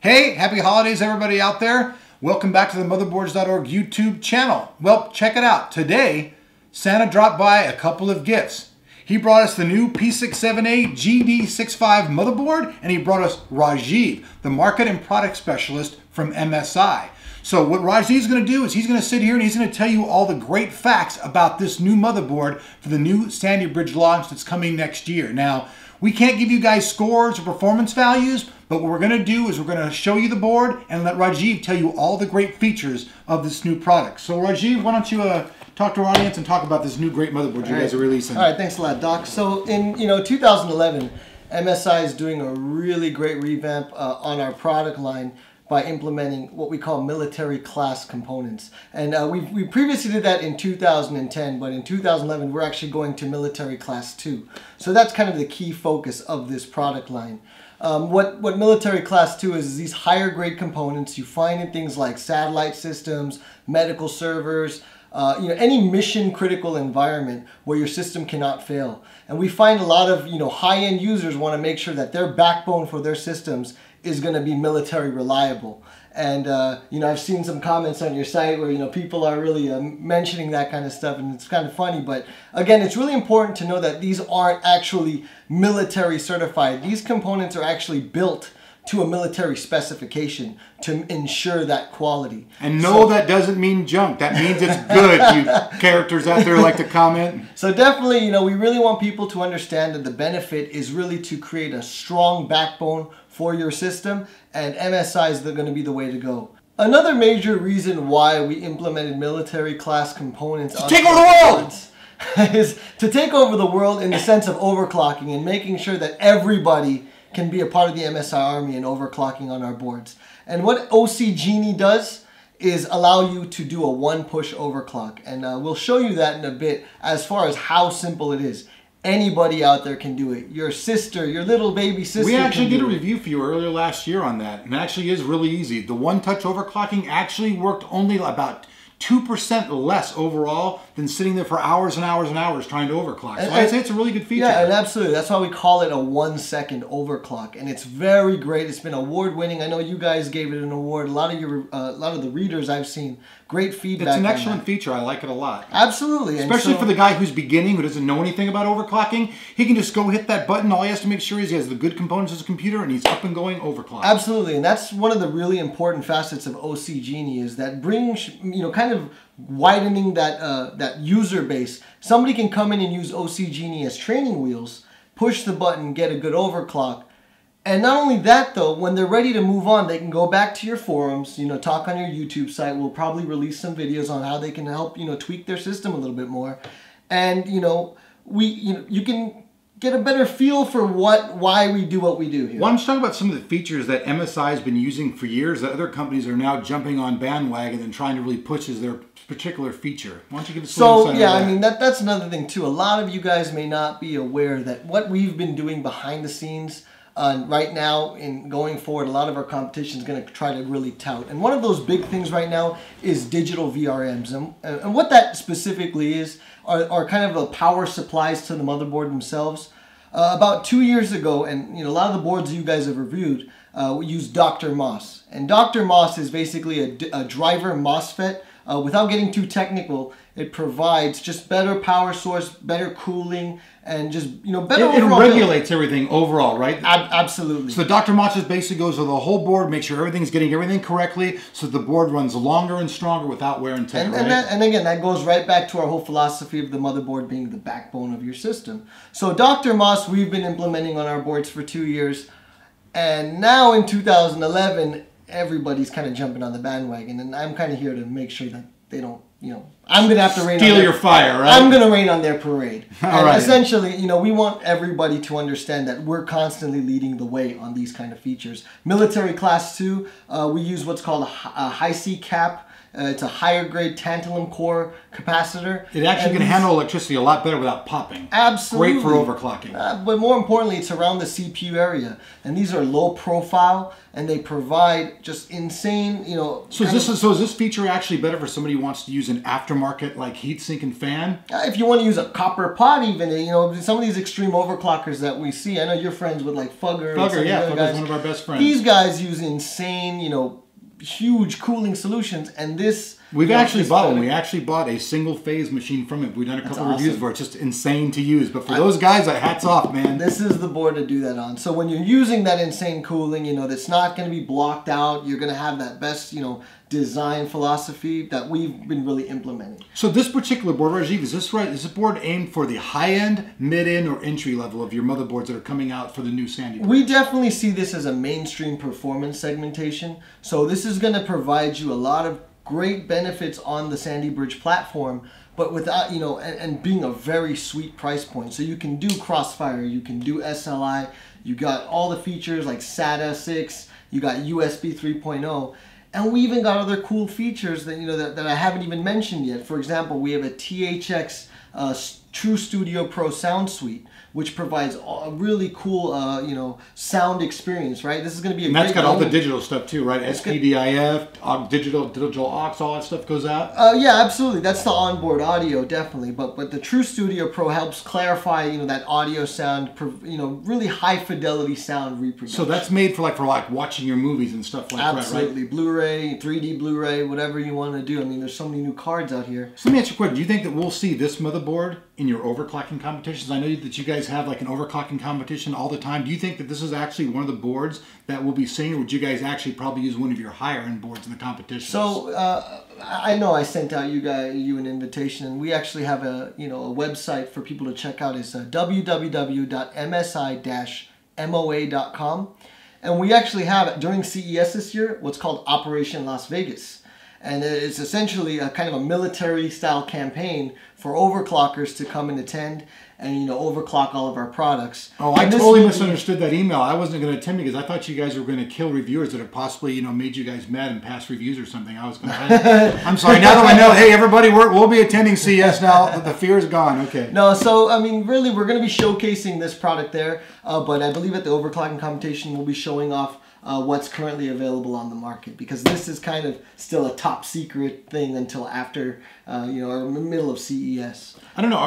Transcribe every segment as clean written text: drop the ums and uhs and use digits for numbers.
Hey, happy holidays everybody out there. Welcome back to the Motherboards.org YouTube channel. Well, check it out. Today, Santa dropped by a couple of gifts. He brought us the new P67A GD65 motherboard, and he brought us Rajiv, the Market and Product Specialist from MSI. So what Rajiv's going to do is he's going to sit here and he's going to tell you all the great facts about this new motherboard for the new Sandy Bridge launch that's coming next year. Now, we can't give you guys scores or performance values, but what we're going to do is we're going to show you the board and let Rajiv tell you all the great features of this new product. So Rajiv, why don't you talk to our audience and talk about this new great motherboard you guys are releasing. All right, thanks a lot, Doc. So in 2011, MSI is doing a really great revamp on our product line by implementing what we call military class components. And we previously did that in 2010, but in 2011 we're actually going to military class 2. So that's kind of the key focus of this product line. What military class 2 is these higher grade components you find in things like satellite systems, medical servers, any mission critical environment where your system cannot fail. And we find a lot of high-end users want to make sure that their backbone for their systems is going to be military reliable. And I've seen some comments on your site where people are really mentioning that kind of stuff, and it's kind of funny. But again, it's really important to know that these aren't actually military certified. These components are actually built to a military specification to ensure that quality. And no, that doesn't mean junk. That means it's good. You characters out there like to comment. So definitely, we really want people to understand that the benefit is really to create a strong backbone for your system, and MSI is going to be the way to go. Another major reason why we implemented military class components to take over the world is to take over the world in the sense of overclocking and making sure that everybody can be a part of the MSI army and overclocking on our boards. And what OC Genie does is allow you to do a one-push overclock. And we'll show you that in a bit as far as how simple it is. Anybody out there can do it. Your sister, your little baby sister. We actually did a review for you earlier last year on that. And it actually is really easy. The one-touch overclocking actually worked only about 2% less overall than sitting there for hours and hours and hours trying to overclock. So I'd say it's a really good feature. Yeah, and absolutely. That's why we call it a 1-second overclock, and it's very great. It's been award-winning. I know you guys gave it an award. A lot of the readers I've seen, great feedback. It's an excellent feature. I like it a lot. Absolutely, especially for the guy who's beginning, who doesn't know anything about overclocking. He can just go hit that button. All he has to make sure is he has the good components of his computer, and he's up and going overclock. Absolutely, and that's one of the really important facets of OC Genie is that brings kind of widening that user base. Somebody can come in and use OC Genie as training wheels, push the button, get a good overclock. And not only that though, when they're ready to move on, they can go back to your forums, talk on your YouTube site. We'll probably release some videos on how they can help, tweak their system a little bit more. And, you can get a better feel for why we do what we do here. Why don't you talk about some of the features that MSI has been using for years that other companies are now jumping on bandwagon and trying to really push as their particular feature? Why don't you give us some insight on that? That's another thing too. A lot of you guys may not be aware that what we've been doing behind the scenes right now and going forward, a lot of our competition is going to try to really tout. And one of those big things right now is digital VRMs. And what that specifically is are kind of the power supplies to the motherboard themselves. About 2 years ago, and a lot of the boards you guys have reviewed, we use Dr. MOS. And Dr. MOS is basically a driver MOSFET. Without getting too technical, it provides just better power source, better cooling, and just better overall. It regulates everything overall, right? Absolutely. So Dr. MOS just basically goes to the whole board, make sure everything's getting everything correctly, so the board runs longer and stronger without wear and tear. And again, that goes right back to our whole philosophy of the motherboard being the backbone of your system. So Dr. MOS we've been implementing on our boards for 2 years, and now in 2011. Everybody's kind of jumping on the bandwagon, and I'm kind of here to make sure that they don't, I'm going to have to rain steal your fire, right? I'm going to rain on their parade. All right. Essentially, we want everybody to understand that we're constantly leading the way on these kind of features. Military Class 2, we use what's called a high C cap. It's a higher grade tantalum core capacitor. It actually can handle electricity a lot better without popping. Absolutely. Great for overclocking. But more importantly, it's around the CPU area. And these are low profile, and they provide just insane, you know... So is this feature actually better for somebody who wants to use an aftermarket, like heatsink and fan? If you want to use a copper pot even, you know, some of these extreme overclockers that we see, I know you're friends with like Fugger. Fugger, yeah, Fugger's one of our best friends. These guys use insane, you know, huge cooling solutions, and this... We've actually bought one. We actually bought a single phase machine from it. We've done a couple reviews for it. It's just insane to use. But for those guys, hats off, man. This is the board to do that on. So when you're using that insane cooling, you know, that's not going to be blocked out. You're going to have that best, you know, design philosophy that we've been really implementing. So this particular board, Rajiv, is this right? Is this board aimed for the high-end, mid-end, or entry level of your motherboards that are coming out for the new Sandy board? We definitely see this as a mainstream performance segmentation. So this is going to provide you a lot of great benefits on the Sandy Bridge platform, but without, you know, and being a very sweet price point. So you can do Crossfire, you can do SLI, you got all the features like SATA 6, you got USB 3.0, and we even got other cool features that, you know, that I haven't even mentioned yet. For example, we have a THX True Studio Pro Sound Suite, which provides a really cool, you know, sound experience, right? This is going to be a and that's got all the digital stuff too, right? SPDIF, digital aux, all that stuff goes out? Yeah, absolutely. That's the onboard audio, definitely. But the True Studio Pro helps clarify, you know, that audio sound, you know, really high fidelity sound reproduction. So that's made for like watching your movies and stuff like absolutely. That, right? Blu-ray, 3D Blu-ray, whatever you want to do. I mean, there's so many new cards out here. So let me ask you a question. Do you think that we'll see this motherboard in your overclocking competitions? I know that you guys have like an overclocking competition all the time. Do you think that this is actually one of the boards that we'll be seeing, or would you guys actually probably use one of your higher end boards in the competition? So I know I sent out you an invitation, and we actually have a, you know, a website for people to check out. It's www.msi-moa.com, and we actually have during CES this year what's called Operation Las Vegas. And it's essentially a kind of a military style campaign for overclockers to come and attend and, you know, overclock all of our products. Oh, I totally misunderstood that email. I wasn't going to attend because I thought you guys were going to kill reviewers that have possibly, you know, made you guys mad and past reviews or something. I was going to I'm sorry. Now that I know, hey, everybody, we'll be attending CES now. The fear is gone. Okay. No, so, I mean, really, we're going to be showcasing this product there. But I believe at the overclocking competition, we'll be showing off what's currently available on the market, because this is kind of still a top secret thing until after, you know, or middle of CES. I don't know.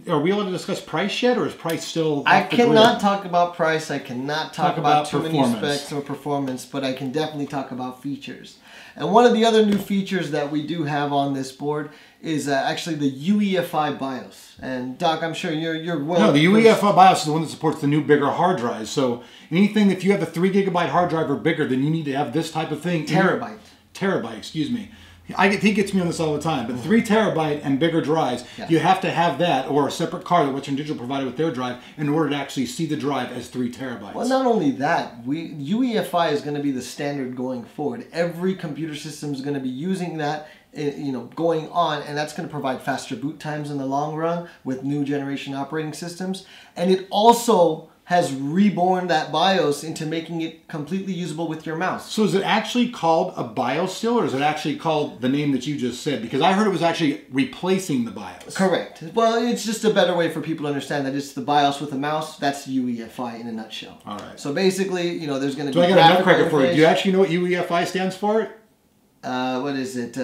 Are we able to discuss price yet, or is price still? I cannot talk about price. I cannot talk about too many specs or performance, but I can definitely talk about features. And one of the other new features that we do have on this board is actually the UEFI BIOS. And Doc, I'm sure you're well. No, the UEFI BIOS is the one that supports the new bigger hard drives. So anything, if you have a 3 GB hard drive or bigger, then you need to have this type of thing. Terabyte, excuse me. He gets me on this all the time, but 3 TB and bigger drives, you have to have that, or a separate card that Western Digital provided with their drive, in order to actually see the drive as 3 TB. Well, not only that, UEFI is going to be the standard going forward. Every computer system is going to be using that, you know, going on, and that's going to provide faster boot times in the long run with new generation operating systems. And it also has reborn that BIOS into making it completely usable with your mouse. So is it actually called a BIOS still, or is it actually called the name that you just said? Because I heard it was actually replacing the BIOS. Correct. Well, it's just a better way for people to understand that it's the BIOS with a mouse. That's UEFI in a nutshell. All right. So basically, you know, there's going to be... So I got a nutcracker for you. Do you actually know what UEFI stands for? What is it?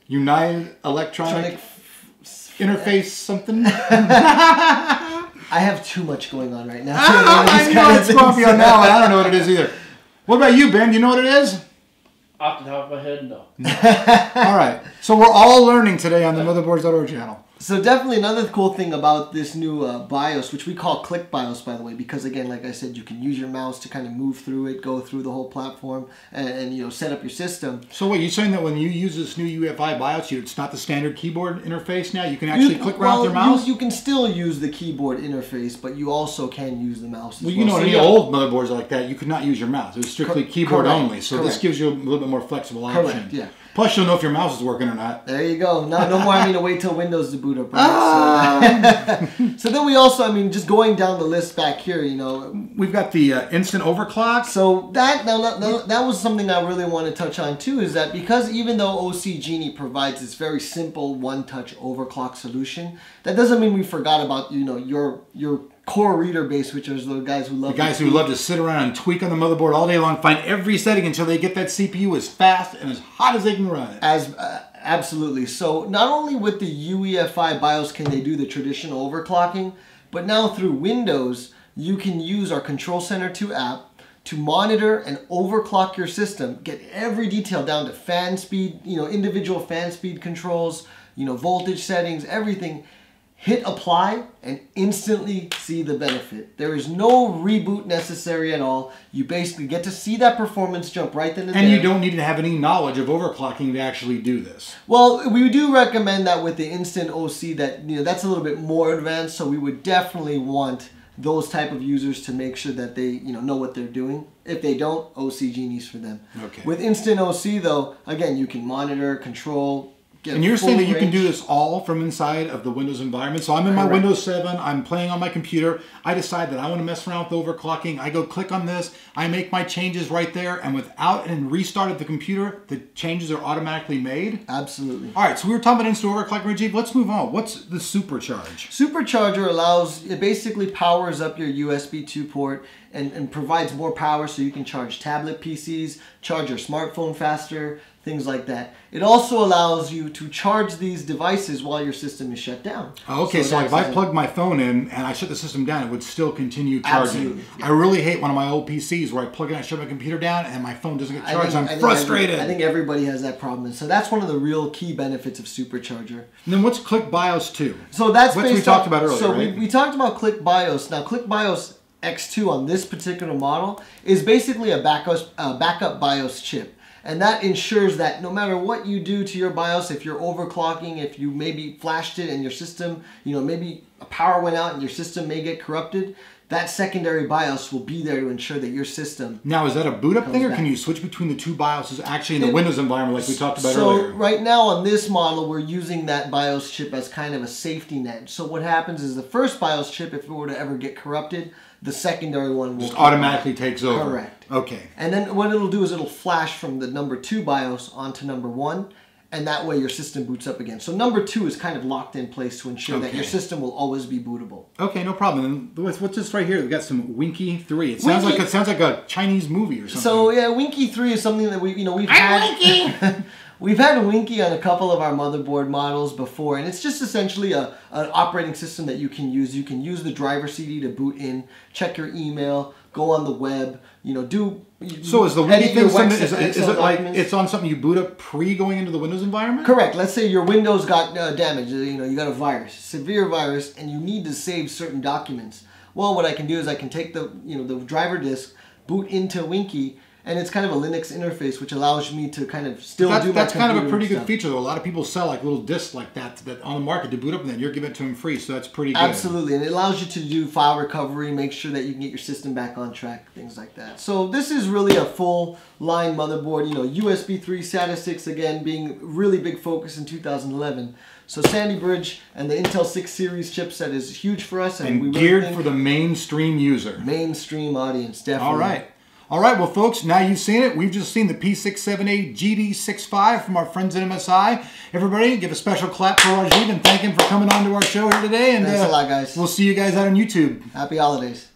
United Electronic Interface something? I have too much going on right now. I know it's grumpy on that one. I don't know what it is either. What about you, Ben? Do you know what it is? Off the top of my head, no. All right. So we're all learning today on the Motherboards.org channel. So definitely another cool thing about this new BIOS, which we call Click BIOS, by the way, because again, like I said, you can use your mouse to kind of move through it, go through the whole platform, and you know, set up your system. So what, you're saying that when you use this new UEFI BIOS, it's not the standard keyboard interface now? You can actually click around with your mouse? You can still use the keyboard interface, but you also can use the mouse as well. Well, you know, any old motherboards like that, you could not use your mouse. It was strictly keyboard only. So this gives you a little bit more flexible option. Correct, yeah. Plus, you'll know if your mouse is working or not. There you go. No more having to wait till Windows to boot up. Right? So then we also, I mean, just going down the list back here, you know. We've got the instant overclock. So that was something I really want to touch on too, is that because even though OC Genie provides this very simple one-touch overclock solution, that doesn't mean we forgot about, you know, your core reader base, which are the guys who love to sit around and tweak on the motherboard all day long, find every setting until they get that CPU as fast and as hot as they can run it. Absolutely. So not only with the UEFI BIOS can they do the traditional overclocking, but now through Windows, you can use our Control Center 2 app to monitor and overclock your system, get every detail down to fan speed, you know, individual fan speed controls, you know, voltage settings, everything. Hit apply and instantly see the benefit. There is no reboot necessary at all. You basically get to see that performance jump right then and there. And you don't need to have any knowledge of overclocking to actually do this. Well, we do recommend that with the Instant OC, that, you know, that's a little bit more advanced, so we would definitely want those type of users to make sure that they, you know what they're doing. If they don't, OC Genie's for them. Okay. With Instant OC though, again, you can monitor, control. And you're saying that you can do this all from inside of the Windows environment. So I'm in my Windows 7, I'm playing on my computer, I decide that I want to mess around with overclocking, I go click on this, I make my changes right there, and without a restart of the computer, the changes are automatically made? Absolutely. All right, so we were talking about instant overclocking, Rajiv. Let's move on. What's the supercharge? Supercharger it basically powers up your USB 2 port and provides more power so you can charge tablet PCs, charge your smartphone faster, things like that. It also allows you to charge these devices while your system is shut down. Okay, so if I plug my phone in and I shut the system down, it would still continue charging. Absolutely. Yeah. I really hate one of my old PCs where I plug in, I shut my computer down, and my phone doesn't get charged. I'm frustrated. I think everybody has that problem. And so that's one of the real key benefits of Supercharger. And then what's Click BIOS 2? So that's what we talked about earlier, So right? we talked about Click BIOS. Now, Click BIOS X2 on this particular model is basically a backup BIOS chip. And that ensures that no matter what you do to your BIOS, if you're overclocking, if you maybe flashed it and your system, you know, maybe a power went out and your system may get corrupted, that secondary BIOS will be there to ensure that your system... Now, is that a boot up thing, or can you switch between the two BIOSes actually in the Windows environment like we talked about earlier? So right now on this model, we're using that BIOS chip as kind of a safety net. So what happens is the first BIOS chip, if it were to ever get corrupted, the secondary one will... just automatically takes over. Correct. Okay. And then what it'll do is it'll flash from the number 2 BIOS onto number 1, and that way your system boots up again. So number 2 is kind of locked in place to ensure that your system will always be bootable. Okay, no problem. And what's this right here? We've got some Winky 3. It sounds like a Chinese movie or something. So yeah, Winky 3 is something that we've had. We've had Winky on a couple of our motherboard models before, and it's just essentially an operating system that you can use. You can use the driver CD to boot in, check your email, go on the web, do... So is the Winky thing something, is it like it's on something you boot up pre-going into the Windows environment? Correct. Let's say your Windows got damaged, you got a virus, severe virus, and you need to save certain documents. Well, what I can do is I can take the driver disk, boot into Winky, and it's kind of a Linux interface, which allows me to kind of still do my That's kind of a pretty good feature, though. A lot of people sell like little discs like that on the market to boot up, and then you're giving it to them free, so that's pretty good. Absolutely, and it allows you to do file recovery, make sure that you can get your system back on track, things like that. So this is really a full-line motherboard. USB 3 SATA 6, again, being really big focus in 2011. So Sandy Bridge and the Intel 6 series chipset is huge for us. And we geared for the mainstream user. Mainstream audience, definitely. All right, well, folks, now you've seen it. We've just seen the P678 GD65 from our friends at MSI. Everybody, give a special clap for Rajiv and thank him for coming on to our show here today. And thanks a lot, guys. We'll see you guys out on YouTube. Happy holidays.